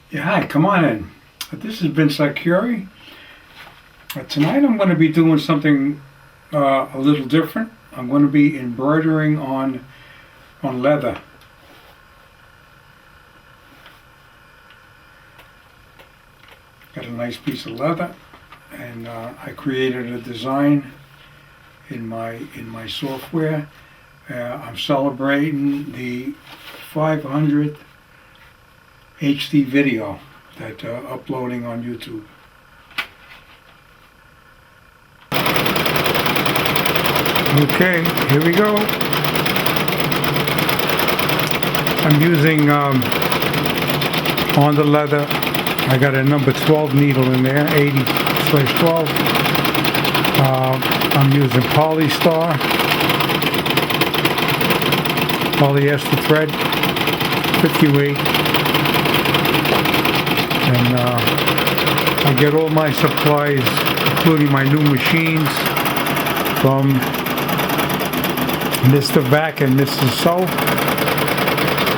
Yeah, hi, come on in. This is Vince Curie. Tonight I'm going to be doing something a little different. I'm going to be embroidering on leather. Got a nice piece of leather, and I created a design in my software. I'm celebrating the 500th HD video that uploading on YouTube. Okay, here we go. I'm using on the leather. I got a number 12 needle in there, 80/12. I'm using polyester thread, 50 weight. And I get all my supplies, including my new machines, from Mr. Vac and Mrs. Soap.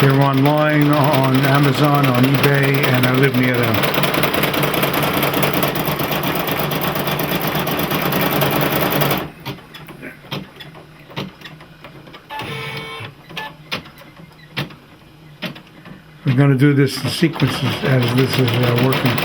They're online, on Amazon, on eBay, and I live near them. We're going to do this in sequences as this is working.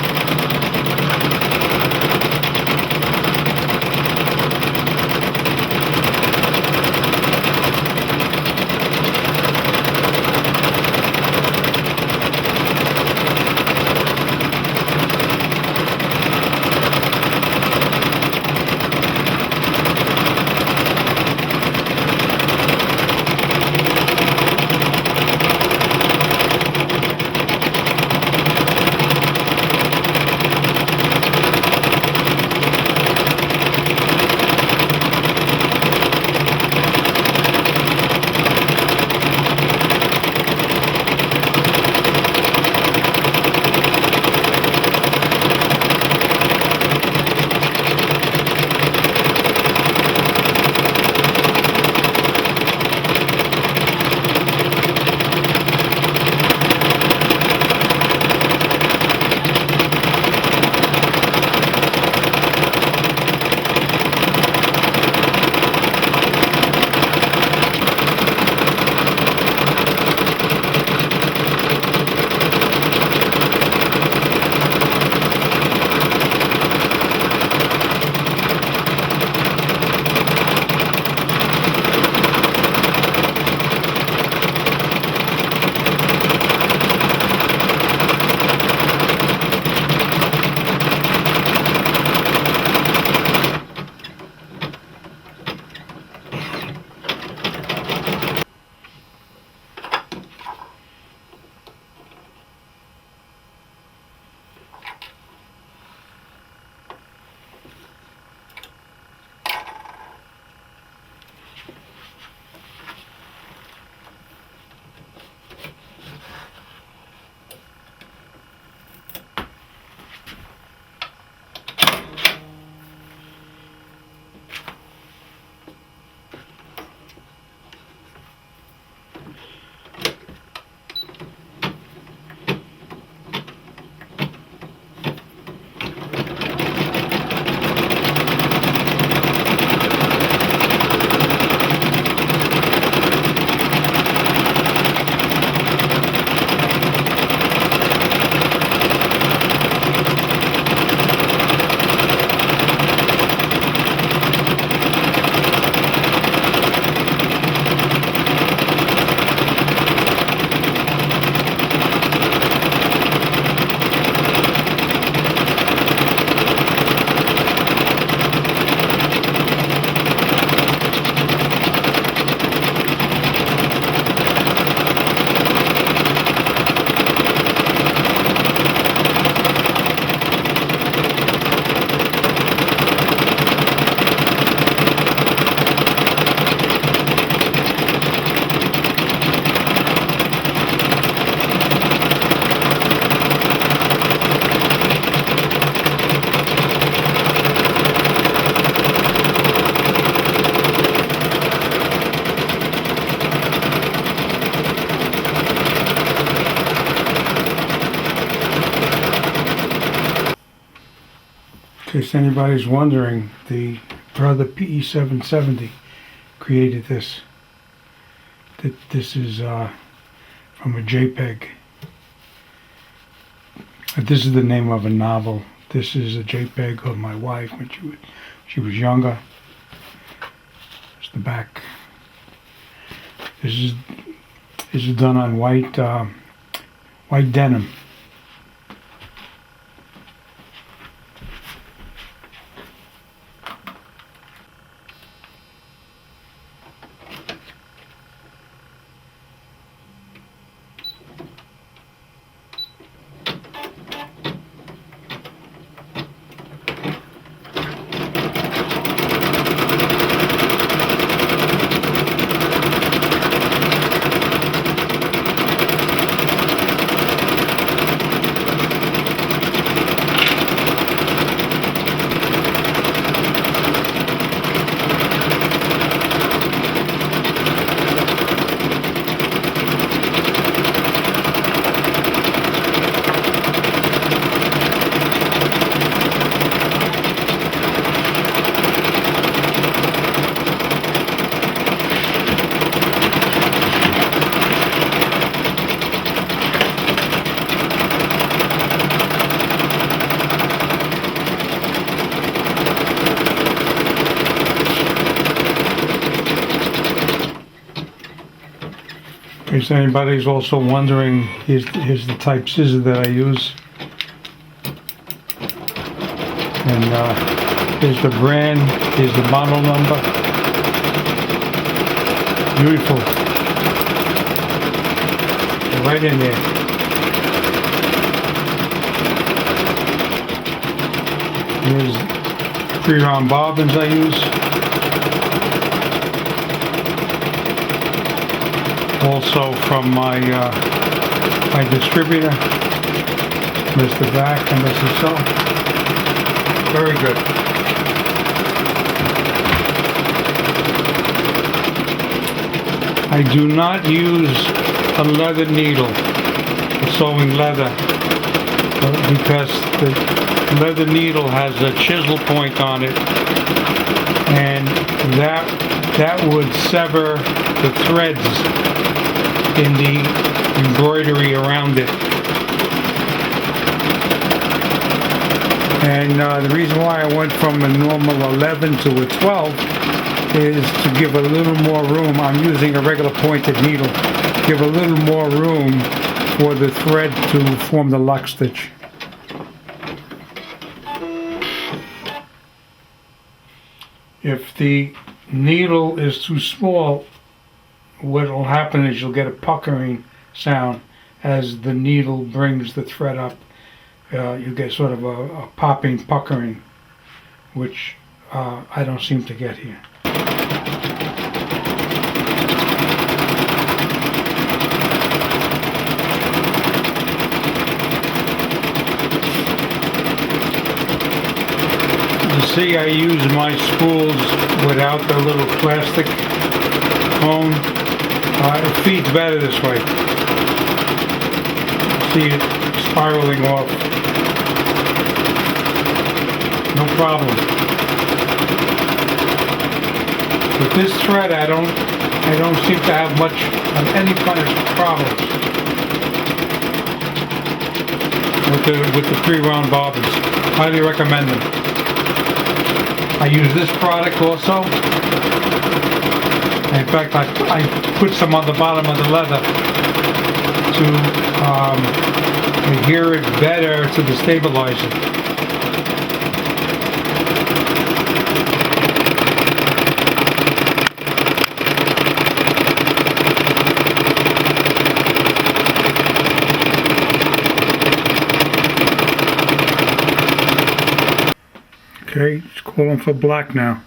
In case anybody's wondering, the brother PE770 created this. This is from a JPEG. This is the name of a novel. This is a JPEG of my wife when she was younger. It's the back. This is done on white denim. In case anybody's also wondering, here's the type scissor that I use. And here's the brand, here's the model number. Beautiful. Right in there. Here's 3-round bobbins I use. Also from my distributor, Mr. Back and Mr. So. Very good. I do not use a leather needle for sewing leather because the leather needle has a chisel point on it, and that would sever the threads in the embroidery around it. And the reason why I went from a normal 11 to a 12 is to give a little more room. I'm using a regular pointed needle. Give a little more room for the thread to form the lock stitch. If the needle is too small, what will happen is you'll get a puckering sound as the needle brings the thread up. You get sort of a popping, puckering, which I don't seem to get here. You see, I use my spools without the little plastic cone. It feeds better this way. See it spiraling off. No problem. With this thread, I don't seem to have much of any kind of problems with the 3-round bobbins. Highly recommend them. I use this product also. In fact, I put some on the bottom of the leather to adhere it better to the stabilizer. Okay, it's calling for black now.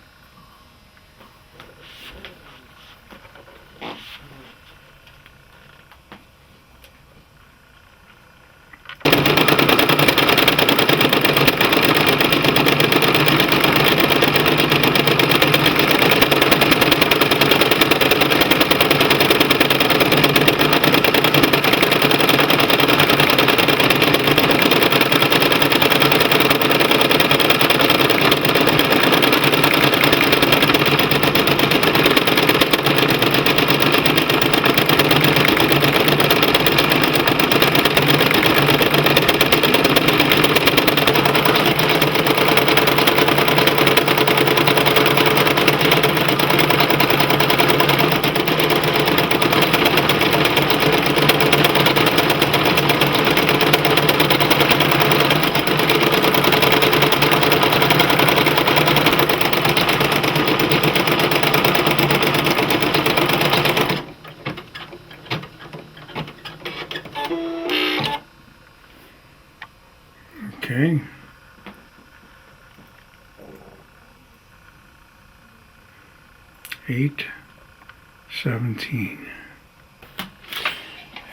8/17.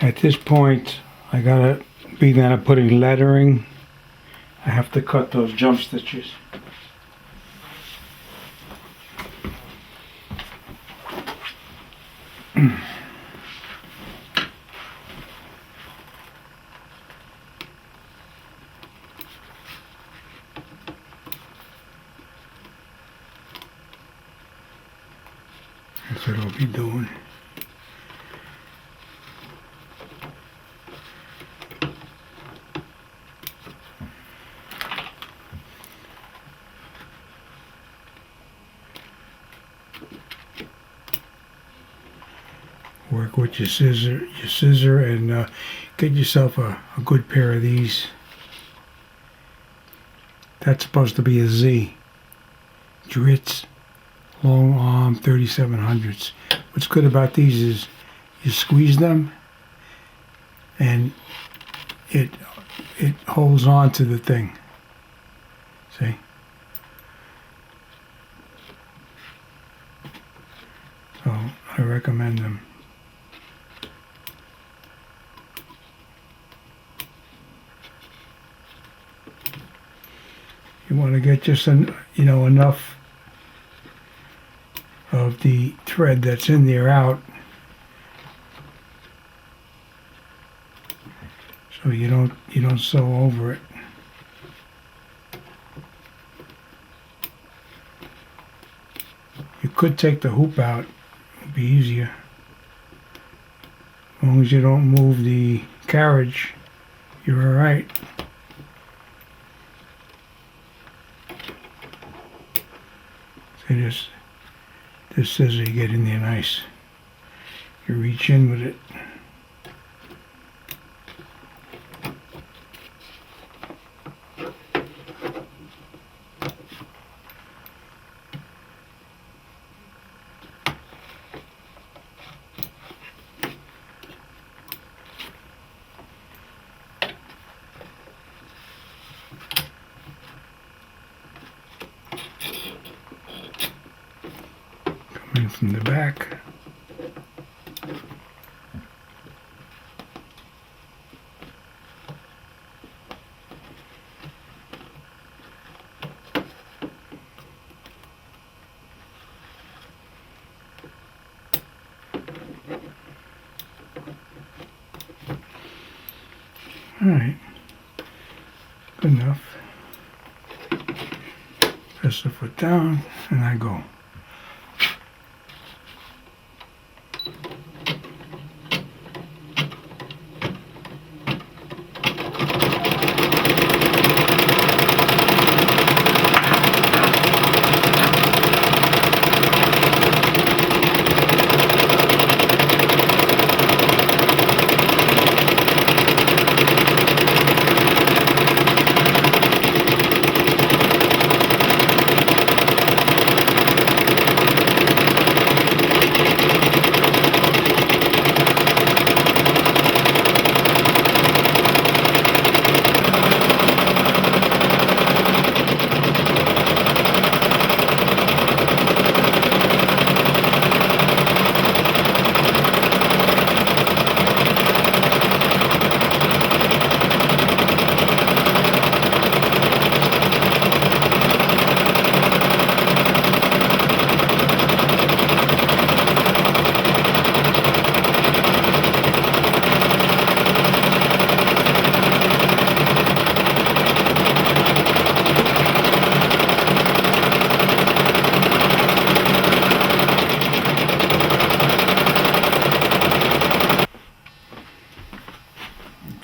At this point, I gotta be then putting lettering. I have to cut those jump stitches. That's what I'll be doing. Work with your scissor, and get yourself a good pair of these. That's supposed to be a Z. Dritz long arm 3700s. What's good about these is you squeeze them and it holds on to the thing. See? So I recommend them. You want to get just enough of the thread that's in there out, so you don't sew over it. You could take the hoop out; it'd be easier. As long as you don't move the carriage, you're all right. See this scissor, you get in there nice. You reach in with it. Coming from the back. All right, good enough. Press the foot down and I go.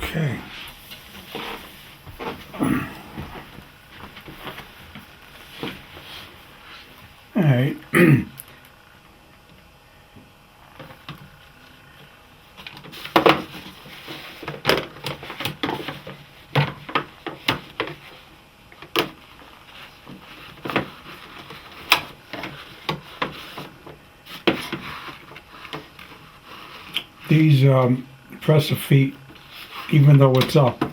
Okay. All right. These presser feet, even though it's up,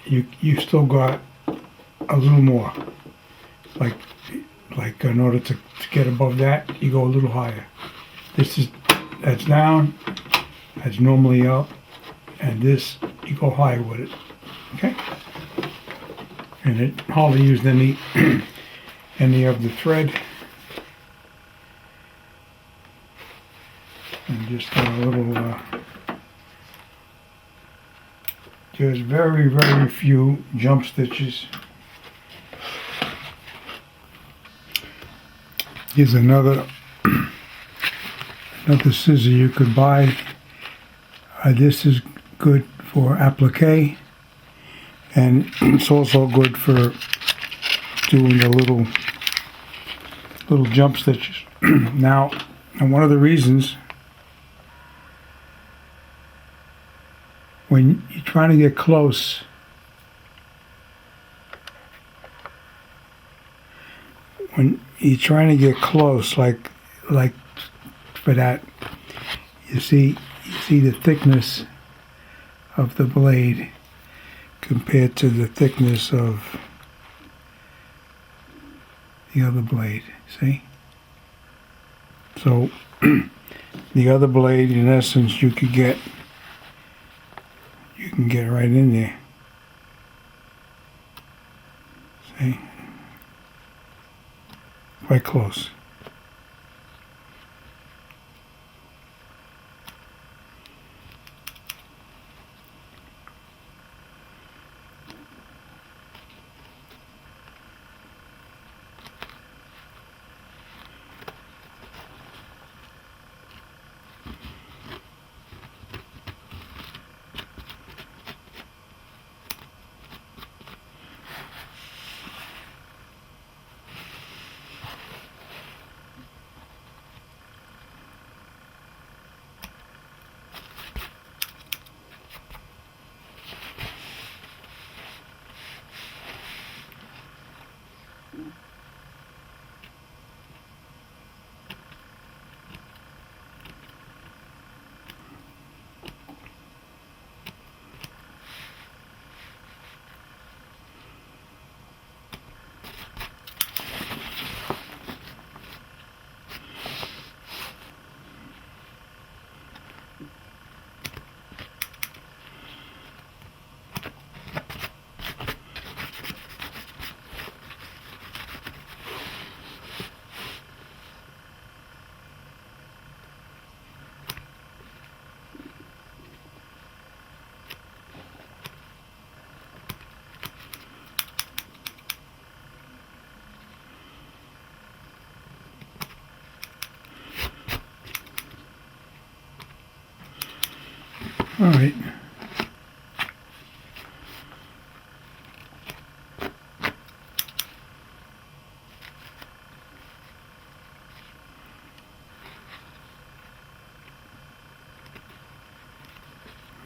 you still got a little more, like Like in order to get above that, you go a little higher. That's down, that's normally up, and this, you go higher with it, okay? And it hardly used any, any of the thread. And just got a little, there's very, very few jump stitches. Here's another scissor you could buy. This is good for applique, and it's also good for doing the little jump stitches. Now, and one of the reasons when you're trying to get close, like for that, you see the thickness of the blade compared to the thickness of the other blade, see? So the other blade, in essence, you can get right in there, see? Quite close. All right.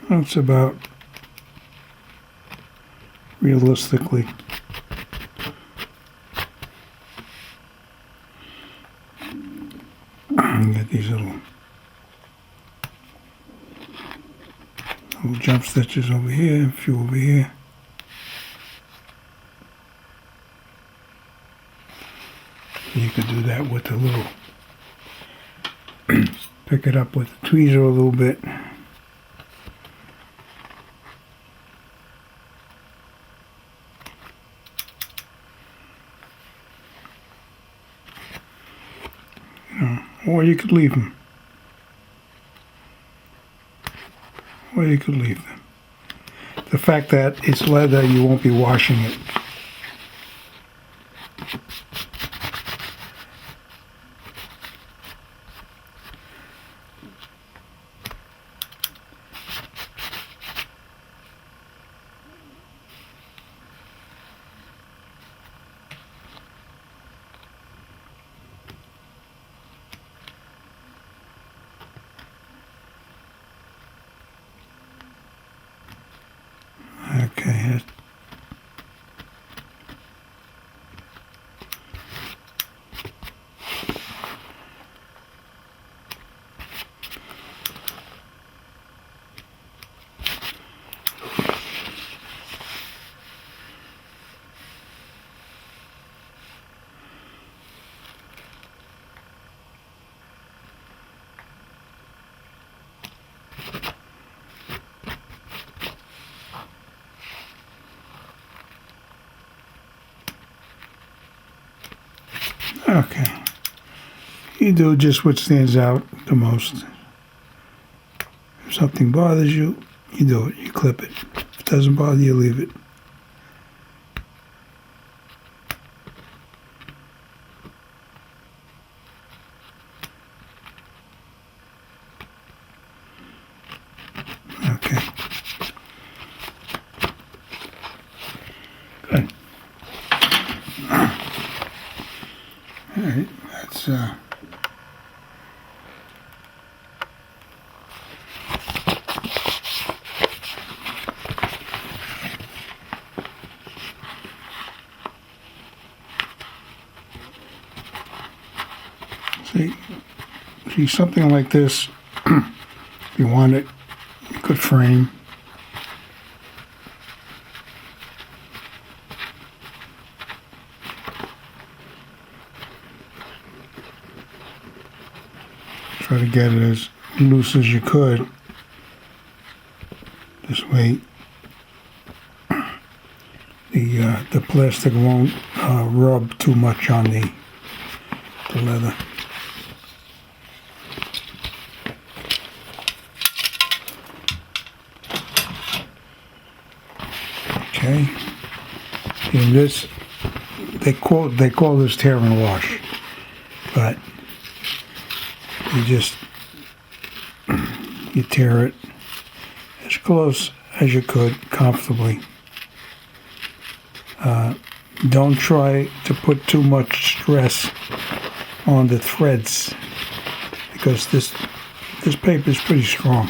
That's about realistically. Get these little jump stitches over here, a few over here. You could do that with the little, pick it up with the tweezer a little bit. Or you could leave them. Or you could leave them. The fact that it's leather, you won't be washing it. Okay, Okay. You do just what stands out the most. If something bothers you, you do it. You clip it. If it doesn't bother you, leave it. Okay. Good. All right. That's see something like this. If you want it, you could frame. Try to get it as loose as you could. This way, the plastic won't rub too much on the leather. Okay. And this, they call this tear and wash, but you tear it as close as you could comfortably. Don't try to put too much stress on the threads because this paper is pretty strong.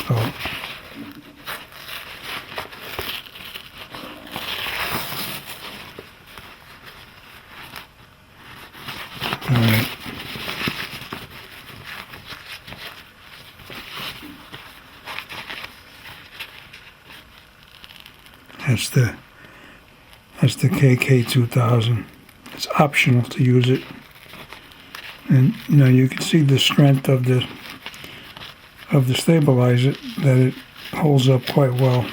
So all right. That's the KK2000. It's optional to use it, and you can see the strength of the stabilizer, that it holds up quite well,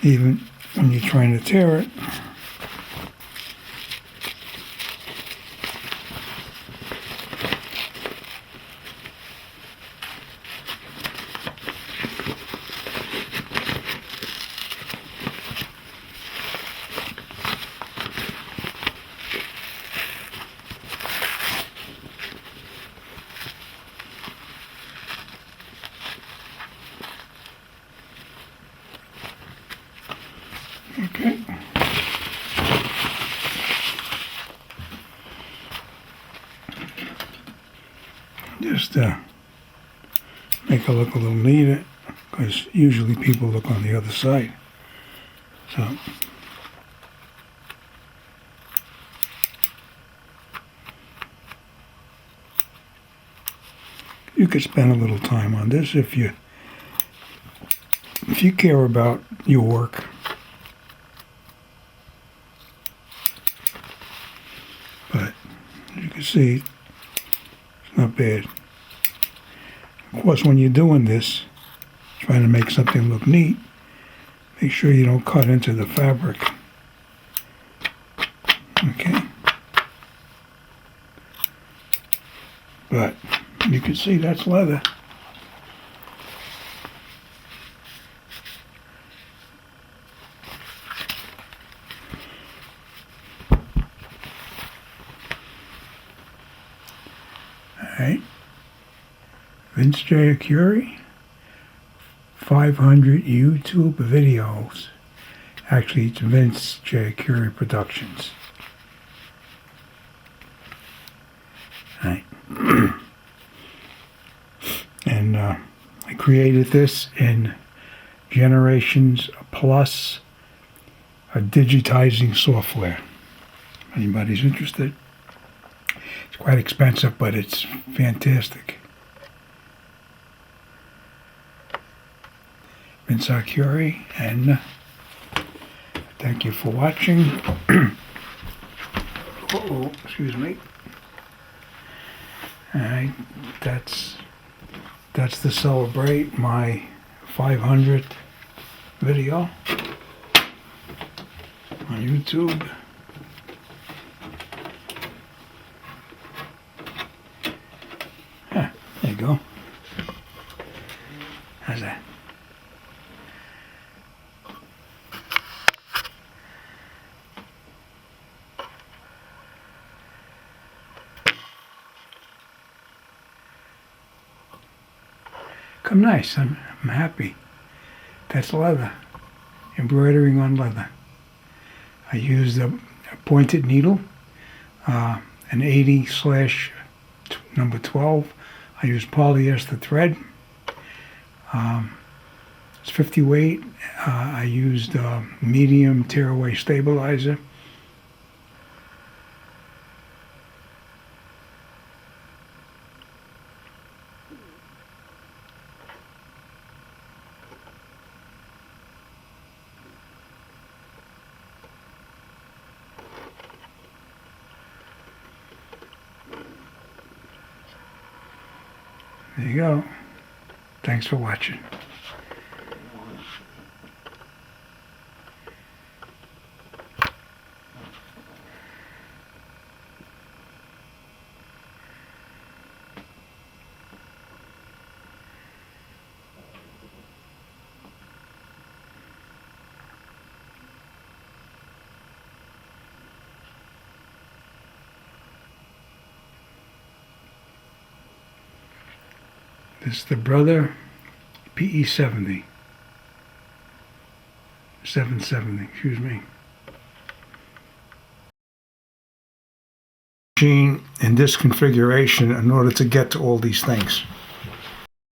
even when you're trying to tear it. Okay. Just make it look a little neater, because usually people look on the other side. So you could spend a little time on this if you care about your work. But as you can see, it's not bad. Of course, when you're doing this, trying to make something look neat, make sure you don't cut into the fabric. Okay. But you can see that's leather. Alright. Vince J. Curie, 500 YouTube videos. Actually, it's Vince J. Curie Productions. Alright. And I created this in Generations Plus, a digitizing software. If anybody's interested. It's quite expensive, but it's fantastic. Vince Curie, and thank you for watching. Excuse me. Alright, that's to celebrate my 500th video on YouTube. go. How's that? Come nice. I'm happy. That's leather. Embroidering on leather. I used a pointed needle, an 80 slash number 12. I used polyester thread. It's 50 weight. I used medium tearaway stabilizer. There you go. Thanks for watching. This is the Brother PE 70. 770, excuse me. Machine in this configuration in order to get to all these things.